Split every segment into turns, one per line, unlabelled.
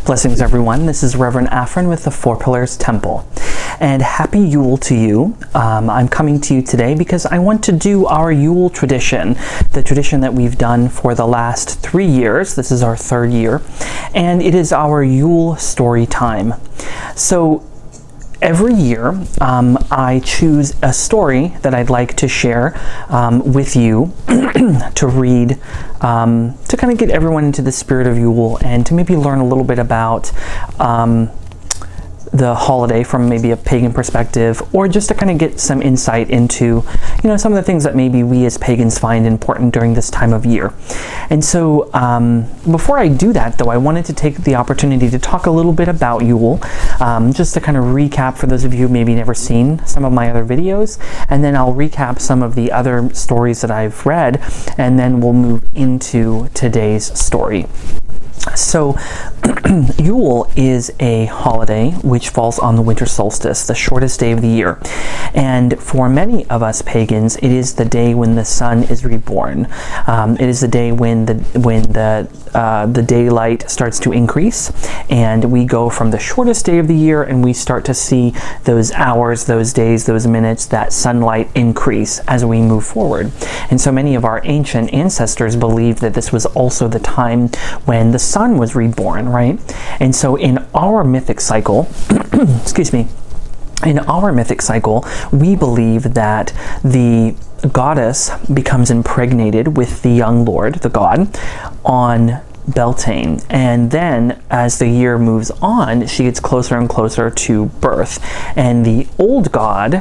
Blessings everyone, this is Rev.aphren with the Four Pillars Temple. And happy Yule to you. I'm coming to you today because I want to do our Yule tradition, the tradition that we've done for the last 3 years. This is our 3rd year, and it is our Yule story time. So every year, I choose a story that I'd like to share with you to read, to kind of get everyone into the spirit of Yule and to maybe learn a little bit about the holiday from maybe a pagan perspective, or just to kind of get some insight into, some of the things that maybe we as pagans find important during this time of year. And so before I do that, though, I wanted to take the opportunity to talk a little bit about Yule, just to kind of recap for those of you who maybe never seen some of my other videos, and then I'll recap some of the other stories that I've read, and then we'll move into today's story. So Yule is a holiday which falls on the winter solstice, the shortest day of the year. And for many of us pagans, it is the day when the sun is reborn. It is the day when the daylight starts to increase, and we go from the shortest day of the year and we start to see those hours, those days, those minutes, that sunlight increase as we move forward. And so many of our ancient ancestors believed that this was also the time when the sun was reborn, right? And so in our mythic cycle, excuse me, in our mythic cycle, we believe that the goddess becomes impregnated with the young lord, the god, on Beltane, and then as the year moves on, she gets closer and closer to birth, and the old god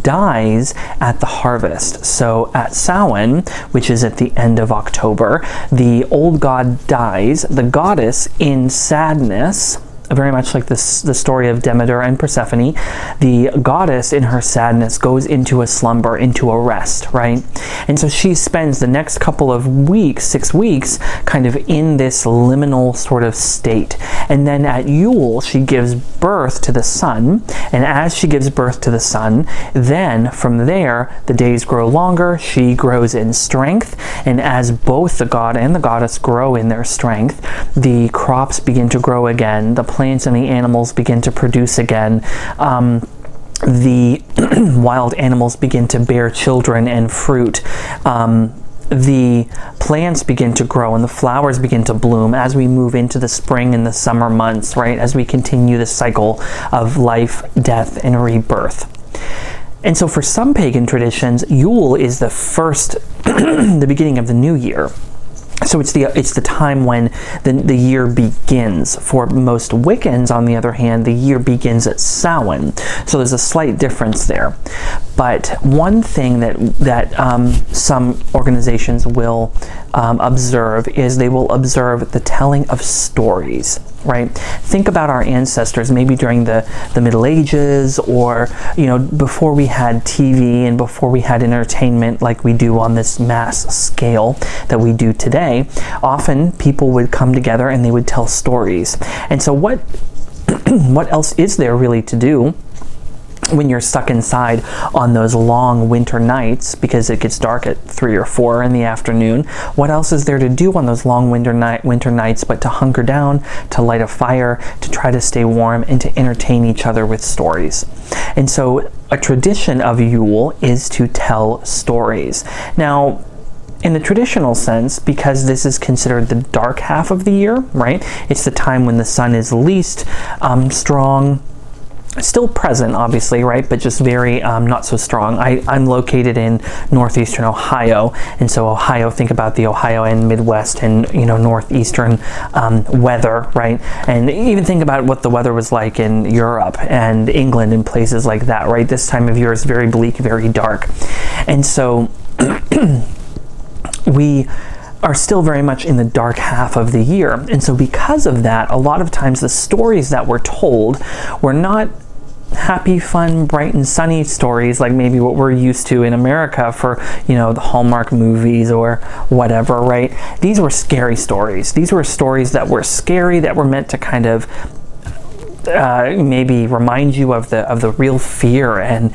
dies at the harvest. So at Samhain, which is at the end of October, the old god dies. The goddess, in sadness, very much like the story of Demeter and Persephone, the goddess in her sadness goes into a slumber, into a rest, right? And so she spends the next couple of weeks, 6 weeks, kind of in this liminal sort of state. And then at Yule, she gives birth to the sun. And as she gives birth to the sun, then from there, the days grow longer, she grows in strength. And as both the god and the goddess grow in their strength, the crops begin to grow again, the plants and the animals begin to produce again, the wild animals begin to bear children and fruit, the plants begin to grow and the flowers begin to bloom as we move into the spring and the summer months, right? As we continue the cycle of life, death, and rebirth. And so for some pagan traditions, Yule is the first, the beginning of the new year. So it's the time when the year begins. For most Wiccans, on the other hand, the year begins at Samhain. So there's a slight difference there. But one thing that some organizations will observe is they will observe the telling of stories, right? Think about our ancestors, maybe during the Middle Ages, or before we had TV and before we had entertainment like we do on this mass scale that we do today. Often people would come together and they would tell stories. And so what else is there really to do when you're stuck inside on those long winter nights, because it gets dark at 3 or 4 in the afternoon? What else is there to do on those long winter nights but to hunker down, to light a fire, to try to stay warm, and to entertain each other with stories? And so a tradition of Yule is to tell stories. Now, in the traditional sense, because this is considered the dark half of the year, right? It's the time when the sun is least strong, still present, obviously, right? But just very not so strong. I'm located in northeastern Ohio, and so Ohio, think about the Ohio and Midwest and northeastern weather, right? And even think about what the weather was like in Europe and England and places like that, right? This time of year is very bleak, very dark. And so we are still very much in the dark half of the year. And so because of that, a lot of times the stories that were told were not happy, fun, bright and sunny stories like maybe what we're used to in America for, the Hallmark movies or whatever, right? These were scary stories. These were stories that were scary, that were meant to kind of maybe remind you of the real fear and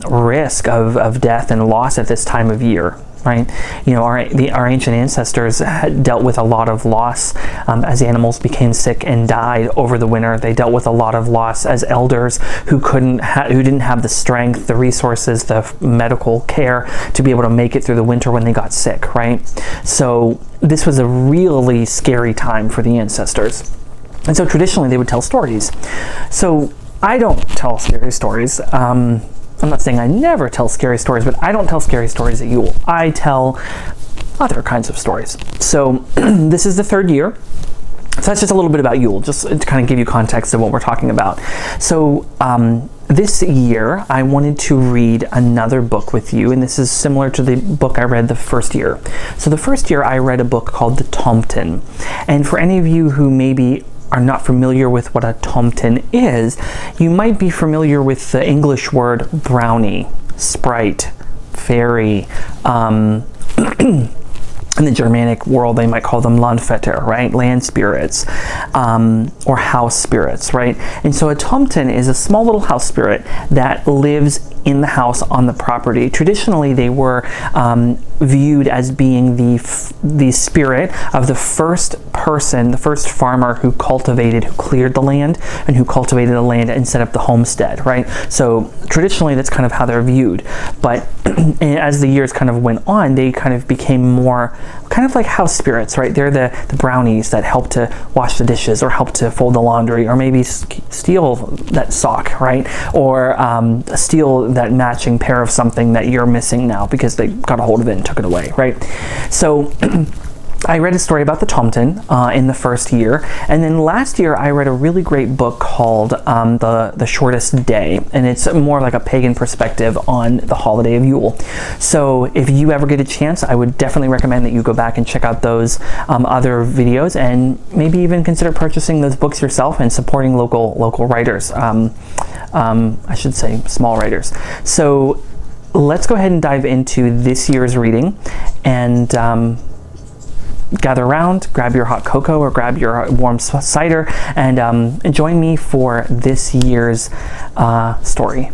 risk of death and loss at this time of year. right? You know, our ancient ancestors had dealt with a lot of loss as animals became sick and died over the winter. They dealt with a lot of loss as elders who didn't have the strength, the resources, the medical care to be able to make it through the winter when they got sick, right? So this was a really scary time for the ancestors. And so traditionally they would tell stories. So I don't tell scary stories. I'm not saying I never tell scary stories, but I don't tell scary stories at Yule. I tell other kinds of stories. So this is the 3rd year. So that's just a little bit about Yule, just to kind of give you context of what we're talking about. So this year, I wanted to read another book with you, and this is similar to the book I read the first year. So the first year, I read a book called the Tomten. And for any of you who maybe are not familiar with what a Tomten is, you might be familiar with the English word brownie, sprite, fairy. In the Germanic world, they might call them Landvätter, right? Land spirits, or house spirits, right? And so a Tomten is a small little house spirit that lives in the house on the property. Traditionally, they were viewed as being the spirit of the first person, the first farmer who cleared the land, and who cultivated the land and set up the homestead, right? So traditionally, that's kind of how they're viewed. But as the years kind of went on, they kind of became more kind of like house spirits, right? They're the brownies that help to wash the dishes or help to fold the laundry, or maybe steal that sock, right? Or steal that matching pair of something that you're missing now because they got a hold of it and took it away, right? So I read a story about the Tomten in the first year, and then last year I read a really great book called The Shortest Day, and it's more like a pagan perspective on the holiday of Yule. So if you ever get a chance, I would definitely recommend that you go back and check out those other videos, and maybe even consider purchasing those books yourself and supporting local writers. I should say small writers. So let's go ahead and dive into this year's reading, and gather around, grab your hot cocoa or grab your warm cider, and join me for this year's story.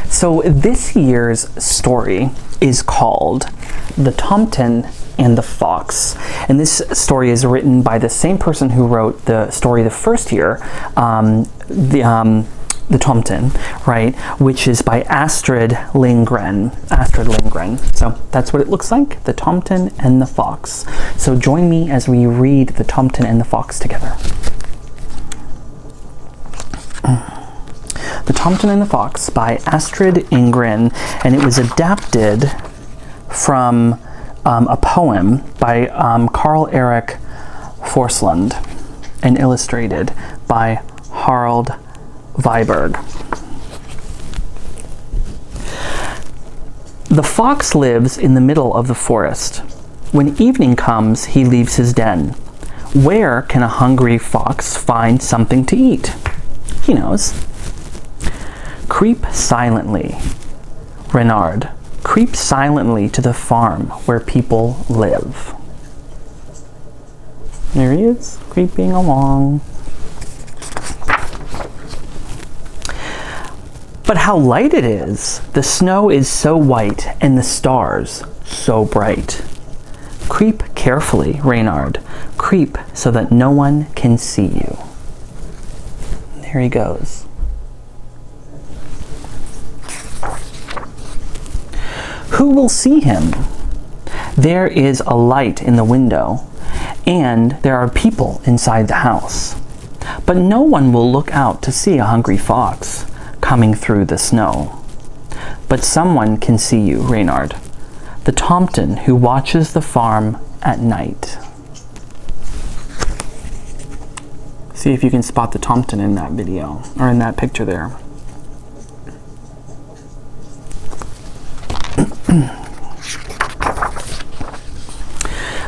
So this year's story is called The Tomten and the Fox. And this story is written by the same person who wrote the story the first year, the Tomten, right, which is by Astrid Lindgren. So that's what it looks like, The Tomten and the Fox. So join me as we read The Tomten and the Fox together. The Tomten and the Fox by Astrid Lindgren, and it was adapted from a poem by Carl Erik Forslund and illustrated by Harald Viberg. The fox lives in the middle of the forest. When evening comes, he leaves his den. Where can a hungry fox find something to eat? He knows. Creep silently. Renard, creep silently to the farm where people live. There he is, creeping along. But how light it is! The snow is so white, and the stars so bright. Creep carefully, Reynard. Creep so that no one can see you. There he goes. Who will see him? There is a light in the window, and there are people inside the house. But no one will look out to see a hungry fox coming through the snow. But someone can see you, Reynard, the Tomten who watches the farm at night. See if you can spot the Tomten in that video, or in that picture there.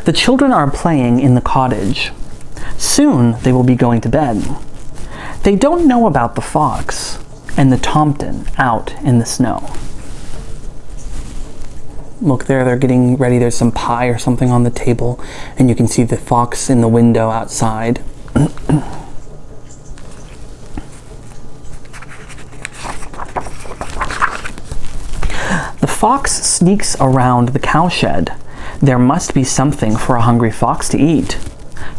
The children are playing in the cottage. Soon they will be going to bed. They don't know about the fox and the Tomten out in the snow. Look there, they're getting ready. There's some pie or something on the table, and you can see the fox in the window outside. The fox sneaks around the cowshed. There must be something for a hungry fox to eat.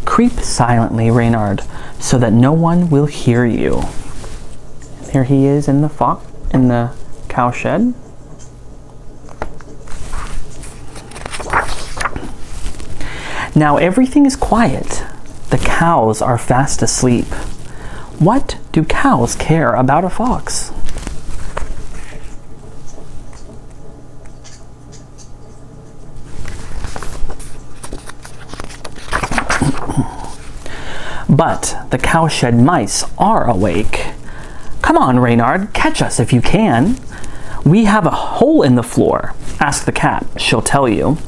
Creep silently, Reynard, so that no one will hear you. There he is in the cowshed. Now everything is quiet. The cows are fast asleep. What do cows care about a fox? But the cowshed mice are awake. Come on, Reynard, catch us if you can. We have a hole in the floor. Ask the cat, she'll tell you.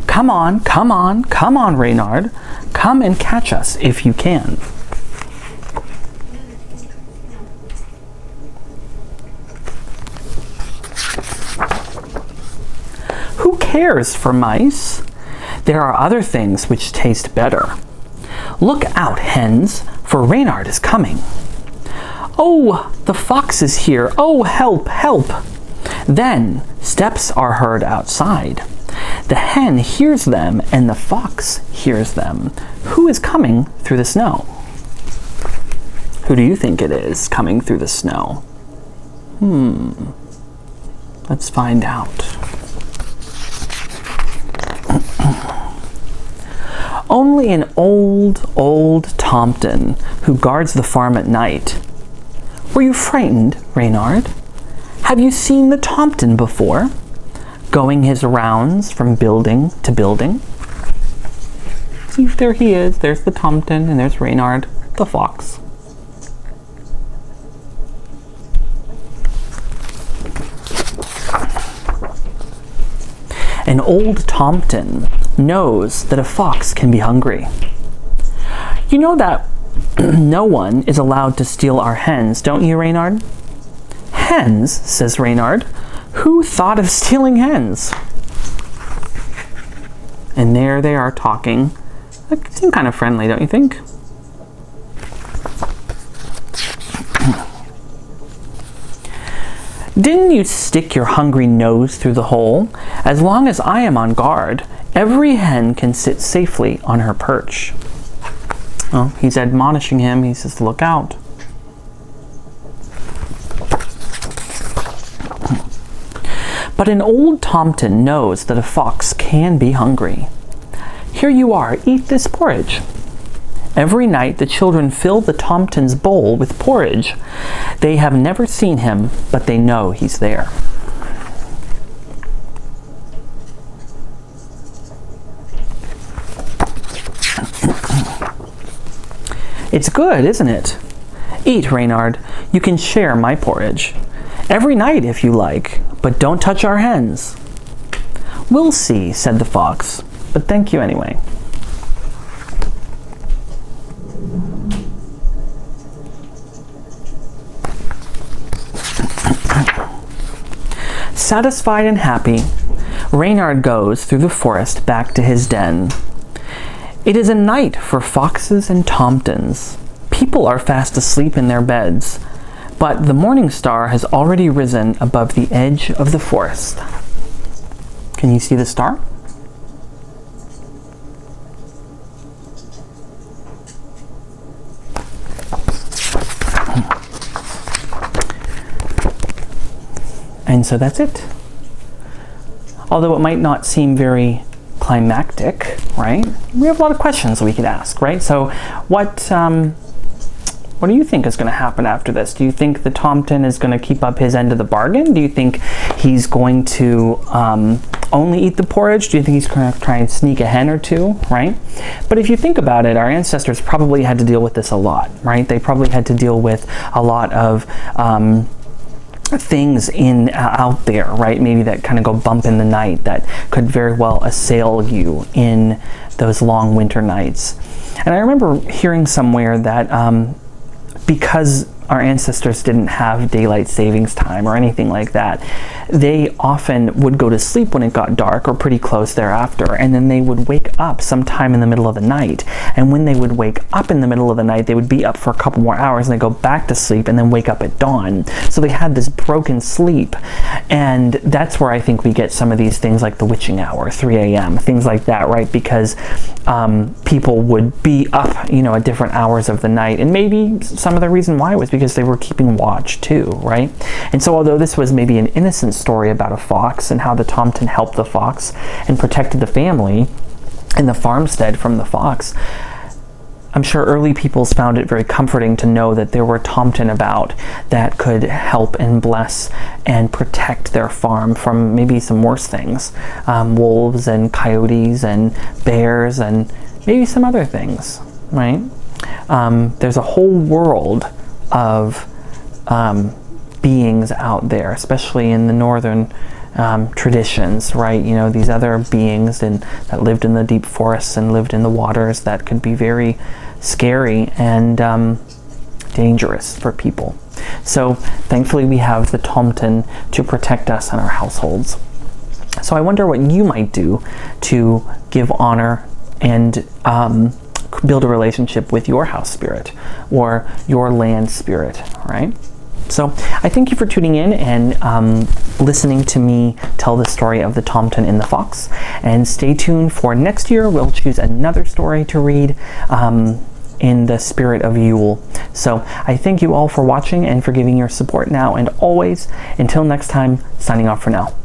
Come on, come on, come on, Reynard. Come and catch us if you can. Who cares for mice? There are other things which taste better. Look out, hens, for Reynard is coming. Oh, the fox is here. Oh, help, help. Then steps are heard outside. The hen hears them and the fox hears them. Who is coming through the snow? Who do you think it is coming through the snow? Let's find out. Only an old Tomten who guards the farm at night. Were you frightened, Reynard? Have you seen the Tomten before, going his rounds from building to building? See, there he is. There's the Tomten, and there's Reynard, the fox. An old Tomten knows that a fox can be hungry. You know that no one is allowed to steal our hens, don't you, Reynard? Hens, says Reynard. Who thought of stealing hens? And there they are talking. They seem kind of friendly, don't you think? Didn't you stick your hungry nose through the hole? As long as I am on guard, every hen can sit safely on her perch. Oh, he's admonishing him. He says, look out. But an old Tomten knows that a fox can be hungry. Here you are, eat this porridge. Every night the children fill the Tomten's bowl with porridge. They have never seen him, but they know he's there. It's good, isn't it? Eat, Reynard. You can share my porridge. Every night if you like, but don't touch our hens. We'll see, said the fox, but thank you anyway. Satisfied and happy, Reynard goes through the forest back to his den. It is a night for foxes and Tomtens. People are fast asleep in their beds, but the morning star has already risen above the edge of the forest. Can you see the star? And so that's it. Although it might not seem very climactic, right? We have a lot of questions we could ask, right? So what do you think is going to happen after this? Do you think the Tomten is going to keep up his end of the bargain? Do you think he's going to only eat the porridge? Do you think he's going to try and sneak a hen or two, right? But if you think about it, our ancestors probably had to deal with this a lot, right? They probably had to deal with a lot of things out there, right? Maybe that kind of go bump in the night that could very well assail you in those long winter nights. And I remember hearing somewhere that because our ancestors didn't have daylight savings time or anything like that. They often would go to sleep when it got dark or pretty close thereafter, and then they would wake up sometime in the middle of the night. And when they would wake up in the middle of the night, they would be up for a couple more hours and they go back to sleep and then wake up at dawn. So they had this broken sleep, and that's where I think we get some of these things like the witching hour, 3 a.m., things like that, right? Because people would be up, you know, at different hours of the night, and maybe some of the reason why was because they were keeping watch too, right? And so although this was maybe an innocent story about a fox and how the Tomten helped the fox and protected the family and the farmstead from the fox, I'm sure early peoples found it very comforting to know that there were Tomten about that could help and bless and protect their farm from maybe some worse things, wolves and coyotes and bears and maybe some other things, right? There's a whole world of beings out there, especially in the northern traditions, right? You know, these other beings that lived in the deep forests and lived in the waters that could be very scary and dangerous for people. So thankfully we have the Tomten to protect us and our households. So I wonder what you might do to give honor and build a relationship with your house spirit or your land spirit, right? So I thank you for tuning in and listening to me tell the story of the Tomten and the fox. And stay tuned for next year. We'll choose another story to read in the spirit of Yule. So I thank you all for watching and for giving your support now and always. Until next time, signing off for now.